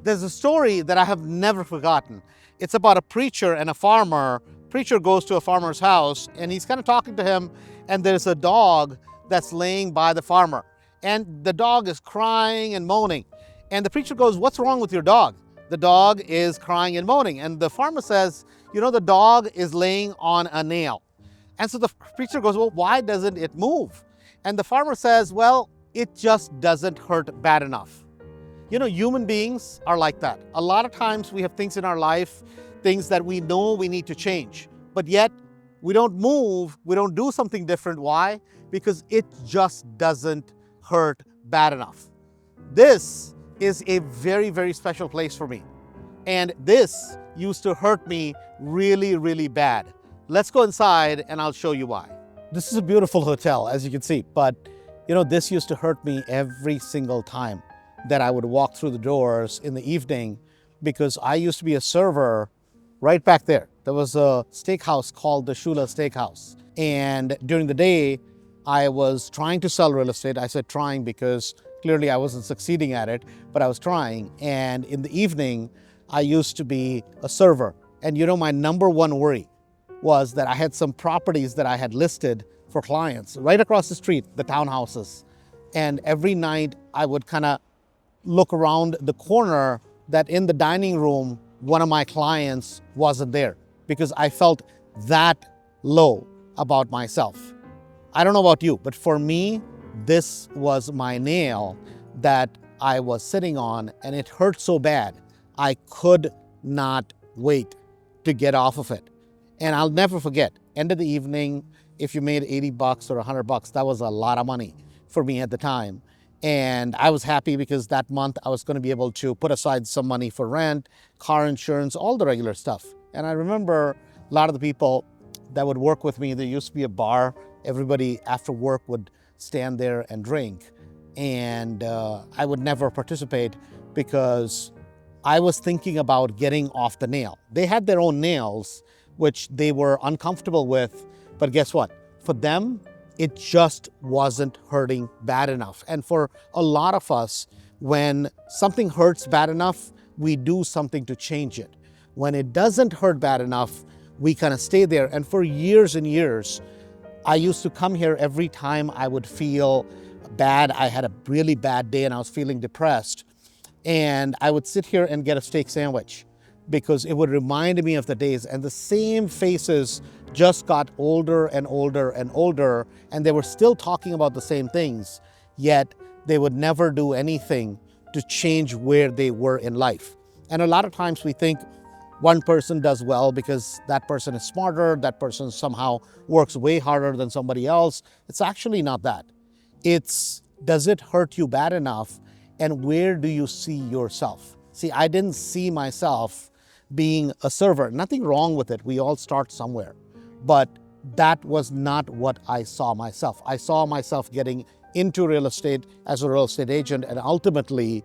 There's a story that I have never forgotten. It's about a preacher and a farmer. Preacher goes to a farmer's house and he's kind of talking to him, and there's a dog that's laying by the farmer. And the dog is crying and moaning. And the preacher goes, "What's wrong with your dog?" The dog is crying and moaning. And the farmer says, "The dog is laying on a nail." And so the preacher goes, "Well, why doesn't it move?" And the farmer says, "Well, it just doesn't hurt bad enough." Human beings are like that. A lot of times we have things in our life, things that we know we need to change, but yet we don't move, we don't do something different. Why? Because it just doesn't hurt bad enough. This is a very, very special place for me. And this used to hurt me really, really bad. Let's go inside and I'll show you why. This is a beautiful hotel, as you can see, but this used to hurt me every single time that I would walk through the doors in the evening, because I used to be a server right back there. There was a steakhouse called the Shula Steakhouse. And during the day, I was trying to sell real estate. I said trying because clearly I wasn't succeeding at it, but I was trying. And in the evening, I used to be a server. And my number one worry was that I had some properties that I had listed for clients right across the street, the townhouses. And every night I would kind of look around the corner that in the dining room, one of my clients wasn't there, because I felt that low about myself. I don't know about you, but for me, this was my nail that I was sitting on, and it hurt so bad. I could not wait to get off of it. And I'll never forget, end of the evening, if you made $80 or $100, that was a lot of money for me at the time. And I was happy because that month I was going to be able to put aside some money for rent, car insurance, all the regular stuff. And I remember a lot of the people that would work with me, there used to be a bar. Everybody after work would stand there and drink. And I would never participate because I was thinking about getting off the nail. They had their own nails, which they were uncomfortable with. But guess what? For them, it just wasn't hurting bad enough. And for a lot of us, when something hurts bad enough, we do something to change it. When it doesn't hurt bad enough, we kind of stay there. And for years and years, I used to come here every time I would feel bad. I had a really bad day and I was feeling depressed. And I would sit here and get a steak sandwich because it would remind me of the days. And the same faces just got older and older and older, and they were still talking about the same things, yet they would never do anything to change where they were in life. And a lot of times we think one person does well because that person is smarter, that person somehow works way harder than somebody else. It's actually not that. It's, does it hurt you bad enough, and where do you see yourself? See, I didn't see myself being a server. Nothing wrong with it. We all start somewhere. But that was not what I saw myself. I saw myself getting into real estate as a real estate agent, and ultimately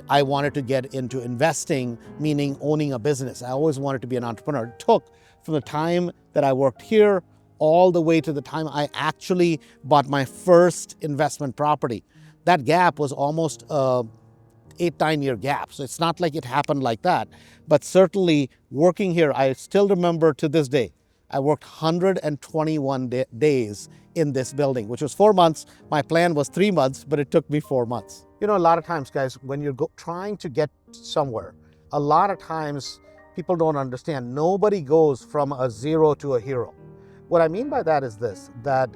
I wanted to get into investing, meaning owning a business. I always wanted to be an entrepreneur. It took from the time that I worked here all the way to the time I actually bought my first investment property. That gap was almost 8-9 year gap. So it's not like it happened like that. But certainly working here, I still remember to this day, I worked 121 days in this building, which was 4 months. My plan was 3 months, but it took me 4 months. A lot of times, guys, when you're trying to get somewhere, a lot of times people don't understand. Nobody goes from a zero to a hero. What I mean by that is this, that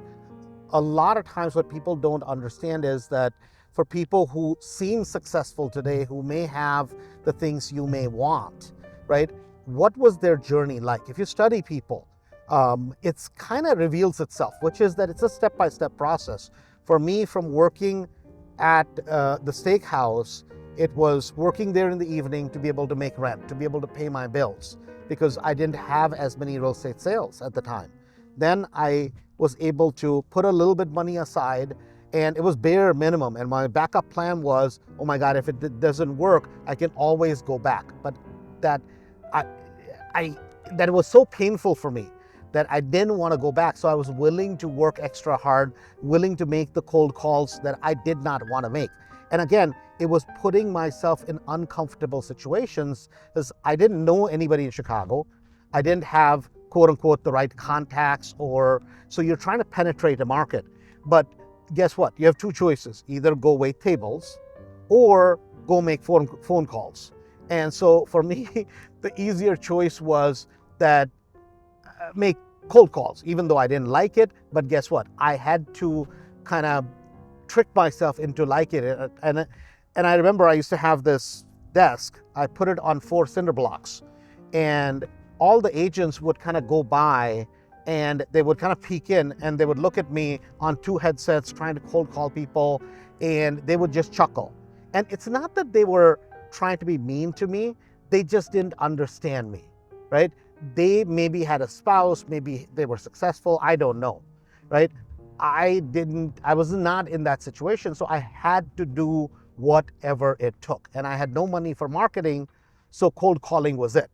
a lot of times what people don't understand is that for people who seem successful today, who may have the things you may want, right? What was their journey like? If you study people, it's kind of reveals itself, which is that it's a step-by-step process. For me, from working at the steakhouse, it was working there in the evening to be able to make rent, to be able to pay my bills, because I didn't have as many real estate sales at the time. Then I was able to put a little bit money aside, and it was bare minimum. And my backup plan was, oh my God, if it doesn't work, I can always go back. But that that was so painful for me that I didn't want to go back. So I was willing to work extra hard, willing to make the cold calls that I did not want to make. And again, it was putting myself in uncomfortable situations because I didn't know anybody in Chicago. I didn't have, quote unquote, the right contacts, so you're trying to penetrate a market. But guess what? You have two choices: either go wait tables or go make phone calls. And so for me, the easier choice was that make cold calls, even though I didn't like it. But guess what? I had to kind of trick myself into liking it. And I remember I used to have this desk. I put it on 4 cinder blocks, and all the agents would kind of go by and they would kind of peek in and they would look at me on 2 headsets trying to cold call people, and they would just chuckle. And it's not that they were trying to be mean to me, they just didn't understand me, right? They maybe had a spouse, maybe they were successful, I don't know, right? I was not in that situation, so I had to do whatever it took. And I had no money for marketing, so cold calling was it.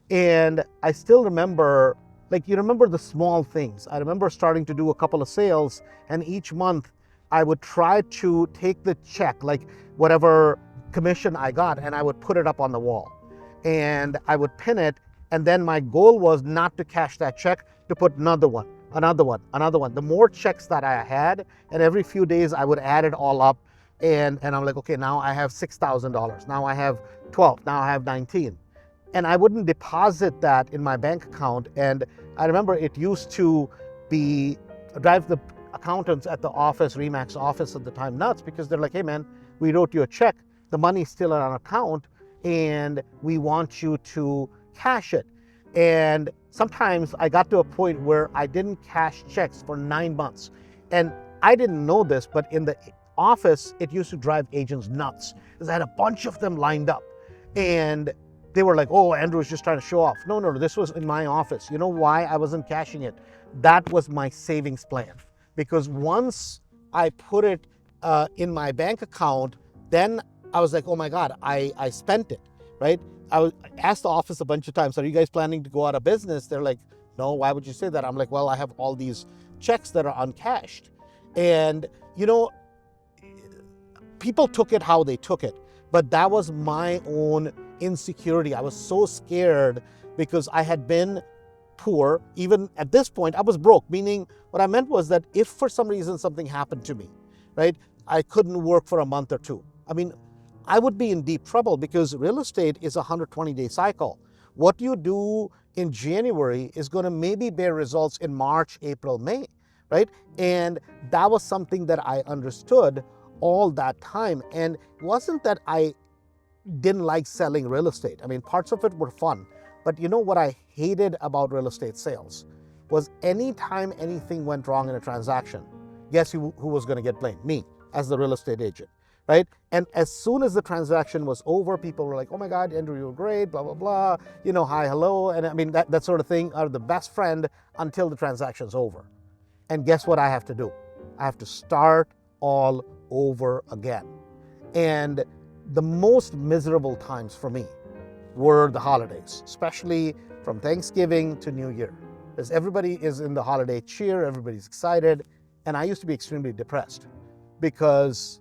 And I still remember, like, you remember the small things. I remember starting to do a couple of sales, and each month I would try to take the check, like whatever commission I got, and I would put it up on the wall. And I would pin it, and then my goal was not to cash that check, to put another one, another one, another one. The more checks that I had, and every few days I would add it all up, and I'm like, okay, now I have $6,000, now I have 12, now I have 19. And I wouldn't deposit that in my bank account. And I remember it used to drive the accountants at the office, Remax office at the time, nuts, because they're like, hey man, we wrote you a check, the money's still on account, and we want you to cash it. And sometimes I got to a point where I didn't cash checks for 9 months. And I didn't know this, but in the office, it used to drive agents nuts because I had a bunch of them lined up. And they were like, oh, Andrew's just trying to show off. No, this was in my office. You know why I wasn't cashing it? That was my savings plan. Because once I put it in my bank account, then I was like, oh my God, I spent it, right? I asked the office a bunch of times, are you guys planning to go out of business? They're like, no, why would you say that? I'm like, well, I have all these checks that are uncashed. And, people took it how they took it. But that was my own insecurity. I was so scared because I had been poor. Even at this point, I was broke, meaning what I meant was that if for some reason something happened to me, right, I couldn't work for a month or two. I mean, I would be in deep trouble because real estate is a 120-day cycle. What you do in January is going to maybe bear results in March, April, May, right? And that was something that I understood all that time. And it wasn't that I didn't like selling real estate. I mean, parts of it were fun. But you know what I hated about real estate sales was anytime anything went wrong in a transaction, guess who was going to get blamed? Me, as the real estate agent, right? And as soon as the transaction was over, people were like, oh my God, Andrew, you're great, blah, blah, blah, hi, hello. And I mean, that sort of thing are the best friend until the transaction's over. And guess what I have to do? I have to start all over again. And the most miserable times for me were the holidays, especially from Thanksgiving to New Year, because everybody is in the holiday cheer, everybody's excited, and I used to be extremely depressed because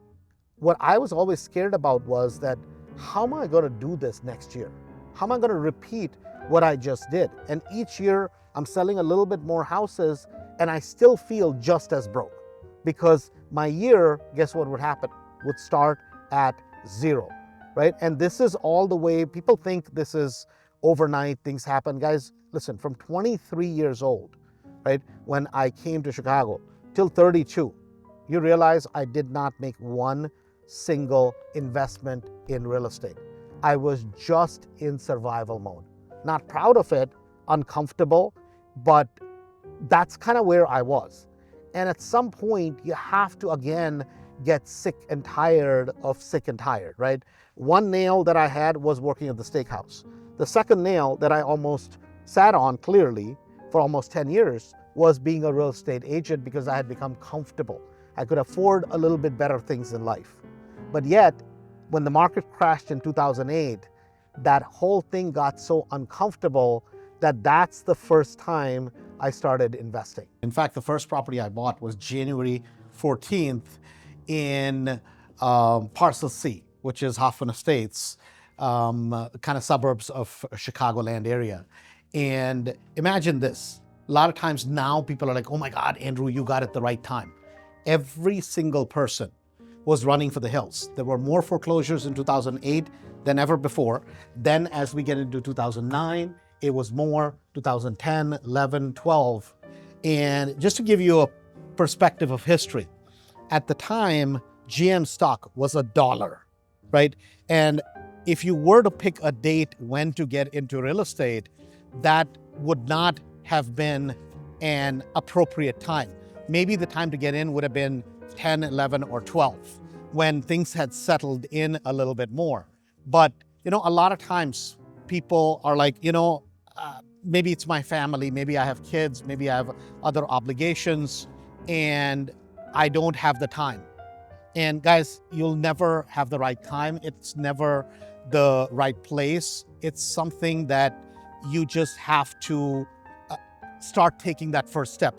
what I was always scared about was that, how am I going to do this next year? How am I going to repeat what I just did? And each year I'm selling a little bit more houses and I still feel just as broke because my year, guess what would happen? Would start at 0, right? And this is all the way, people think this is overnight, things happen. Guys, listen, from 23 years old, right, when I came to Chicago, till 32, you realize I did not make one single investment in real estate. I was just in survival mode. Not proud of it, uncomfortable, but that's kind of where I was. And at some point, you have to, again, get sick and tired of sick and tired, right? One nail that I had was working at the steakhouse. The second nail that I almost sat on clearly for almost 10 years was being a real estate agent because I had become comfortable. I could afford a little bit better things in life. But yet, when the market crashed in 2008, that whole thing got so uncomfortable that that's the first time I started investing. In fact, the first property I bought was January 14th in Parcel C. which is Hoffman Estates, kind of suburbs of Chicagoland area. And imagine this. A lot of times now people are like, oh my God, Andrew, you got it the right time. Every single person was running for the hills. There were more foreclosures in 2008 than ever before. Then as we get into 2009, it was more, 2010, 11, 12. And just to give you a perspective of history, at the time, GM stock was $1, right? And if you were to pick a date when to get into real estate, that would not have been an appropriate time. Maybe the time to get in would have been 10, 11, or 12, when things had settled in a little bit more. But, a lot of times people are like, maybe it's my family, maybe I have kids, maybe I have other obligations, and I don't have the time. And guys, you'll never have the right time. It's never the right place. It's something that you just have to start taking that first step.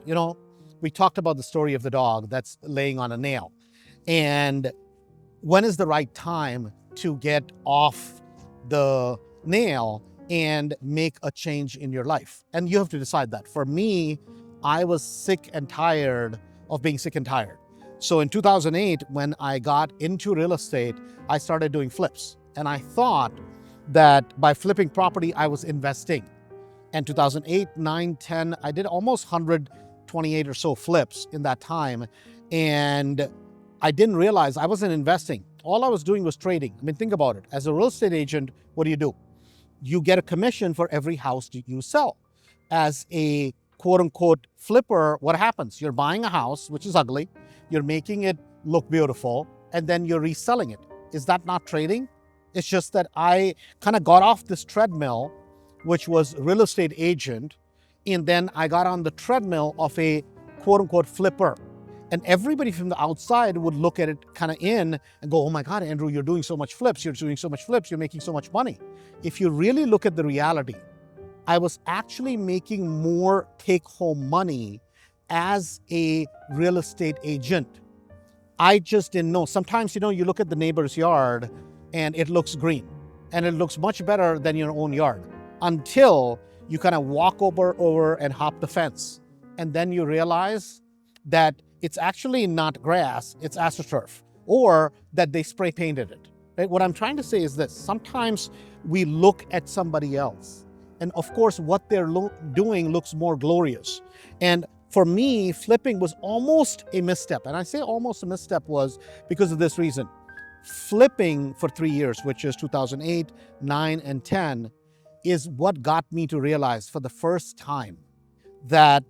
We talked about the story of the dog that's laying on a nail. And when is the right time to get off the nail and make a change in your life? And you have to decide that. For me, I was sick and tired of being sick and tired. So in 2008, when I got into real estate, I started doing flips. And I thought that by flipping property, I was investing. And 2008, 9, 10, I did almost 128 or so flips in that time. And I didn't realize I wasn't investing. All I was doing was trading. Think about it. As a real estate agent, what do? You get a commission for every house that you sell. As a quote unquote flipper, what happens? You're buying a house, which is ugly. You're making it look beautiful, and then you're reselling it. Is that not trading? It's just that I kind of got off this treadmill, which was real estate agent, and then I got on the treadmill of a quote unquote flipper. And everybody from the outside would look at it kind of in and go, oh my God, Andrew, you're doing so much flips. You're doing so much flips. You're making so much money. If you really look at the reality, I was actually making more take-home money as a real estate agent. I just didn't know. Sometimes, you look at the neighbor's yard and it looks green and it looks much better than your own yard until you kind of walk over and hop the fence. And then you realize that it's actually not grass, it's AstroTurf, or that they spray painted it. Right? What I'm trying to say is this: sometimes we look at somebody else, and of course what they're doing looks more glorious. And for me, flipping was almost a misstep. And I say almost a misstep was because of this reason. Flipping for 3 years, which is 2008, 9, and 10, is what got me to realize for the first time that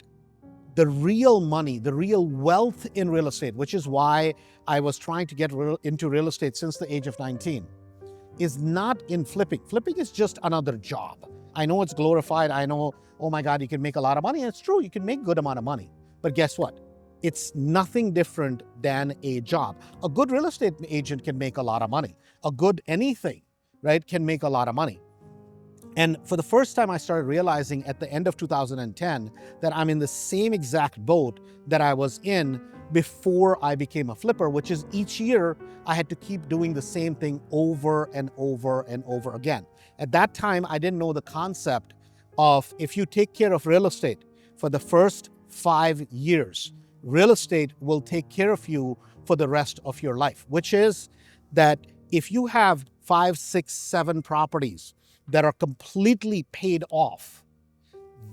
the real money, the real wealth in real estate, which is why I was trying to get into real estate since the age of 19, is not in flipping. Flipping is just another job. I know it's glorified. I know, oh my God, you can make a lot of money. And it's true, you can make a good amount of money. But guess what? It's nothing different than a job. A good real estate agent can make a lot of money. A good anything, right, can make a lot of money. And for the first time, I started realizing at the end of 2010 that I'm in the same exact boat that I was in before I became a flipper, which is each year I had to keep doing the same thing over and over and over again. At that time, I didn't know the concept of if you take care of real estate for the first 5 years, real estate will take care of you for the rest of your life, which is that if you have 5, 6, 7 properties that are completely paid off,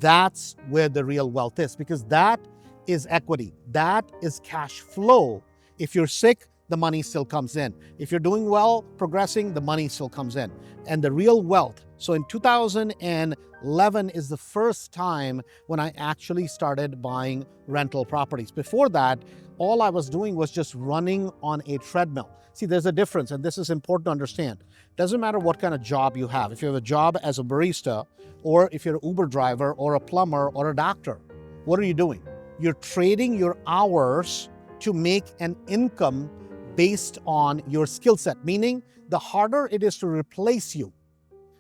that's where the real wealth is, because that is equity. That is cash flow. If you're sick, the money still comes in. If you're doing well, progressing, the money still comes in. And the real wealth. So in 2011 is the first time when I actually started buying rental properties. Before that, all I was doing was just running on a treadmill. See, there's a difference, and this is important to understand. Doesn't matter what kind of job you have. If you have a job as a barista, or if you're an Uber driver, or a plumber, or a doctor, what are you doing? You're trading your hours to make an income based on your skill set, meaning the harder it is to replace you,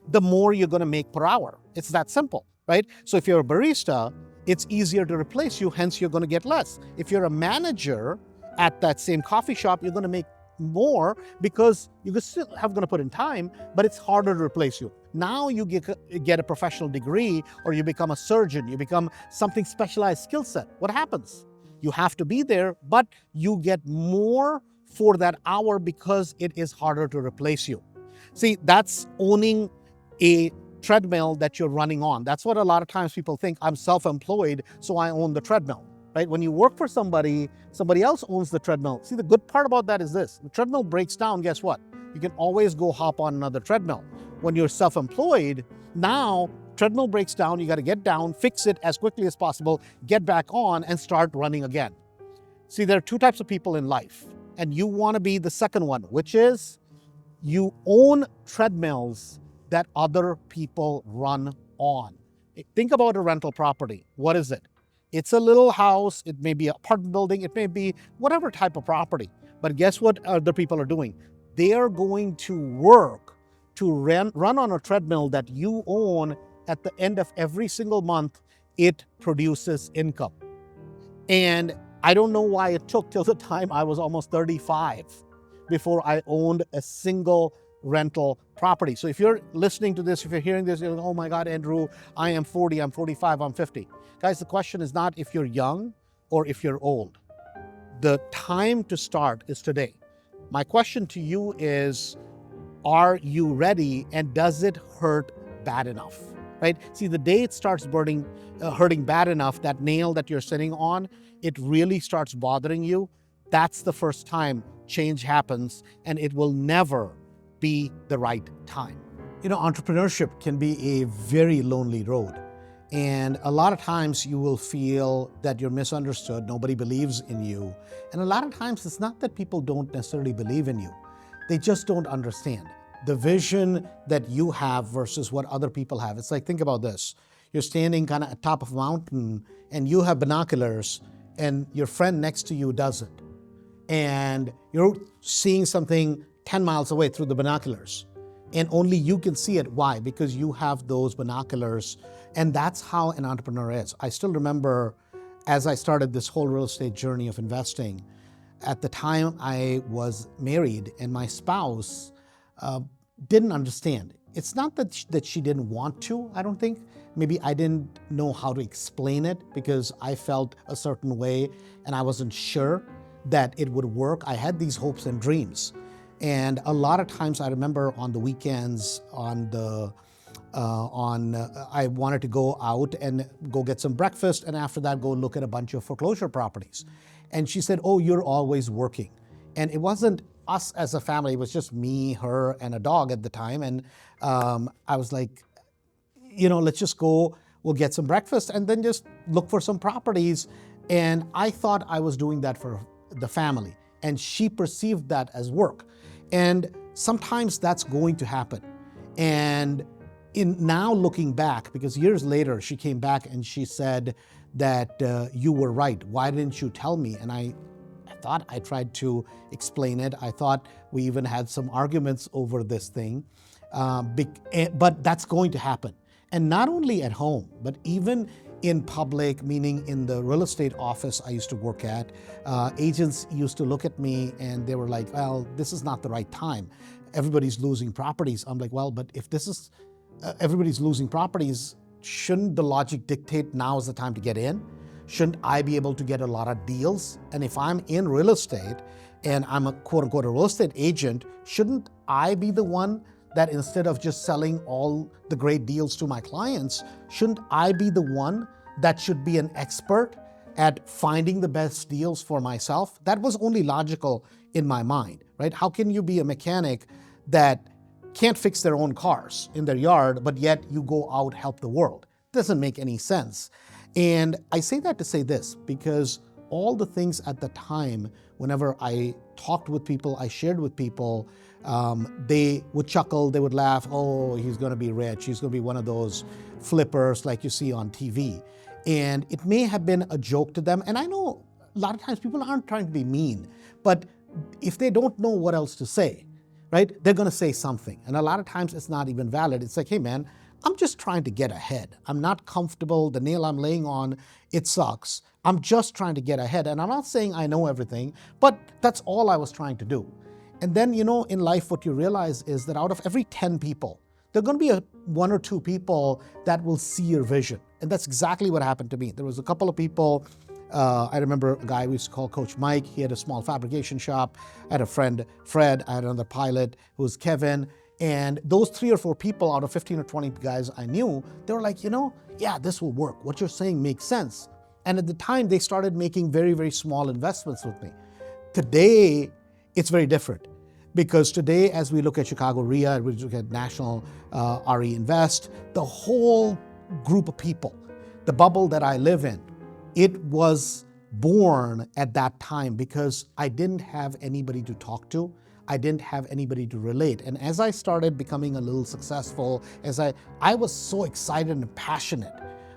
the more you're going to make per hour. It's that simple, right? So if you're a barista, it's easier to replace you, hence you're going to get less. If you're a manager at that same coffee shop, you're going to make more because you still have going to put in time, but it's harder to replace you. Now you get a professional degree, or you become a surgeon, you become something specialized skill set. What happens? You have to be there, but you get more for that hour because it is harder to replace you. See, that's owning a treadmill that you're running on. That's what a lot of times people think. I'm self-employed, so I own the treadmill, right? When you work for somebody else owns the treadmill. See, the good part about that is this: the treadmill breaks down, guess what? You can always go hop on another treadmill. When you're self-employed, now treadmill breaks down, you got to get down, fix it as quickly as possible, get back on, and start running again. See, there are two types of people in life, and you want to be the second one, which is you own treadmills that other people run on. Think about a rental property. What is it? It's a little house, it may be an apartment building, it may be whatever type of property. But guess what other people are doing? They are going to work to run on a treadmill that you own. At the end of every single month, it produces income. And I don't know why it took till the time I was almost 35 before I owned a single rental property. So if you're listening to this, if you're hearing this, you're like, oh my God, Andrew, I am 40, I'm 45, I'm 50. Guys, the question is not if you're young or if you're old. The time to start is today. My question to you is, are you ready, and does it hurt bad enough? Right? See, the day it starts hurting bad enough, that nail that you're sitting on, it really starts bothering you. That's the first time change happens, and it will never be the right time. You know, entrepreneurship can be a very lonely road. And a lot of times you will feel that you're misunderstood, nobody believes in you. And a lot of times it's not that people don't necessarily believe in you. They just don't understand the vision that you have versus what other people have. It's like, think about this. You're standing kind of at top of a mountain and you have binoculars and your friend next to you doesn't. And you're seeing something 10 miles away through the binoculars. And only you can see it. Why? Because you have those binoculars. And that's how an entrepreneur is. I still remember as I started this whole real estate journey of investing, at the time I was married and my spouse didn't understand. It's not that she didn't want to, I don't think. Maybe I didn't know how to explain it because I felt a certain way and I wasn't sure that it would work. I had these hopes and dreams. And a lot of times I remember on the weekends, I wanted to go out and go get some breakfast, and after that go look at a bunch of foreclosure properties. And she said, oh, you're always working. And it wasn't us as a family, it was just me, her, and a dog at the time. And I was like, you know, let's just go, we'll get some breakfast and then just look for some properties. And I thought I was doing that for the family. And she perceived that as work. And sometimes that's going to happen. And in now looking back, because years later she came back and she said that you were right. Why didn't you tell me? And I thought I tried to explain it. I thought we even had some arguments over this thing. But that's going to happen. And not only at home, but even in public, meaning in the real estate office I used to work at, agents used to look at me and they were like, well, this is not the right time. Everybody's losing properties. I'm like, well, but if this is, everybody's losing properties, shouldn't the logic dictate now is the time to get in? Shouldn't I be able to get a lot of deals? And if I'm in real estate and I'm a quote unquote a real estate agent, shouldn't I be the one that instead of just selling all the great deals to my clients, shouldn't I be the one that should be an expert at finding the best deals for myself? That was only logical in my mind, right? How can you be a mechanic that can't fix their own cars in their yard, but yet you go out, help the world? Doesn't make any sense. And I say that to say this, because all the things at the time, whenever I talked with people, I shared with people, they would chuckle, they would laugh, oh, he's gonna be rich, he's gonna be one of those flippers like you see on TV. And it may have been a joke to them. And I know a lot of times people aren't trying to be mean, but if they don't know what else to say, right, they're gonna say something. And a lot of times it's not even valid. It's like, hey man, I'm just trying to get ahead. I'm not comfortable. The nail I'm laying on, it sucks. I'm just trying to get ahead. And I'm not saying I know everything, but that's all I was trying to do. And then, in life, what you realize is that out of every 10 people, there are going to be one or two people that will see your vision. And that's exactly what happened to me. There was a couple of people. I remember a guy we used to call Coach Mike. He had a small fabrication shop. I had a friend, Fred. I had another pilot who was Kevin. And those 3 or 4 people out of 15 or 20 guys I knew, they were like, yeah, this will work. What you're saying makes sense. And at the time, they started making very, very small investments with me. Today, it's very different, because today, as we look at Chicago RIA, we look at National RE Invest, the whole group of people, the bubble that I live in, it was born at that time because I didn't have anybody to talk to. I didn't have anybody to relate. And as I started becoming a little successful, I was so excited and passionate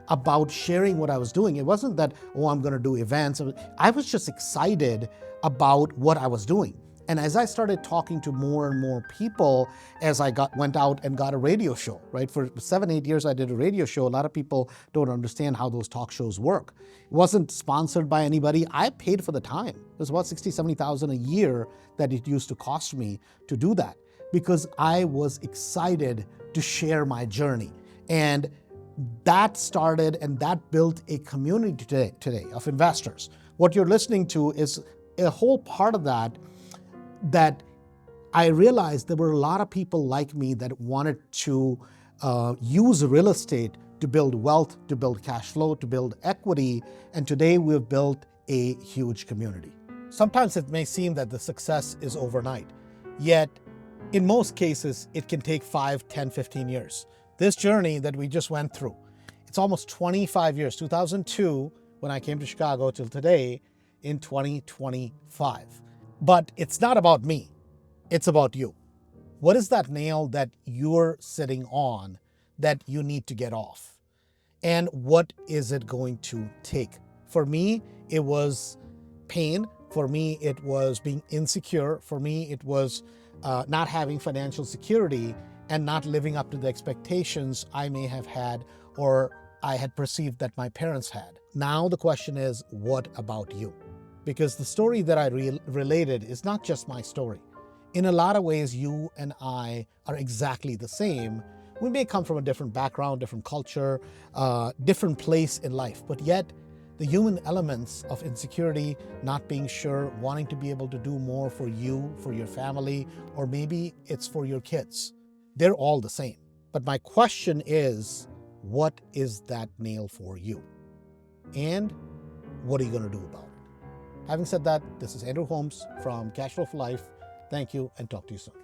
about sharing what I was doing. It wasn't that, I'm going to do events. I was just excited about what I was doing. And as I started talking to more and more people, as I went out and got a radio show, right? For 7-8 years, I did a radio show. A lot of people don't understand how those talk shows work. It wasn't sponsored by anybody. I paid for the time. It was about $60,000, $70,000 a year that it used to cost me to do that, because I was excited to share my journey. And that started and that built a community today of investors. What you're listening to is a whole part of that I realized there were a lot of people like me that wanted to use real estate to build wealth, to build cash flow, to build equity. And today we've built a huge community. Sometimes it may seem that the success is overnight, yet in most cases, it can take 5, 10, 15 years. This journey that we just went through, it's almost 25 years, 2002, when I came to Chicago, till today in 2025. But it's not about me, it's about you. What is that nail that you're sitting on that you need to get off? And what is it going to take? For me, it was pain. For me, it was being insecure. For me, it was not having financial security and not living up to the expectations I may have had or I had perceived that my parents had. Now the question is, what about you? Because the story that I related is not just my story. In a lot of ways, you and I are exactly the same. We may come from a different background, different culture, different place in life, but yet the human elements of insecurity, not being sure, wanting to be able to do more for you, for your family, or maybe it's for your kids, they're all the same. But my question is, what is that nail for you? And what are you going to do about it? Having said that, this is Andrew Holmes from Cash Flow for Life. Thank you, and talk to you soon.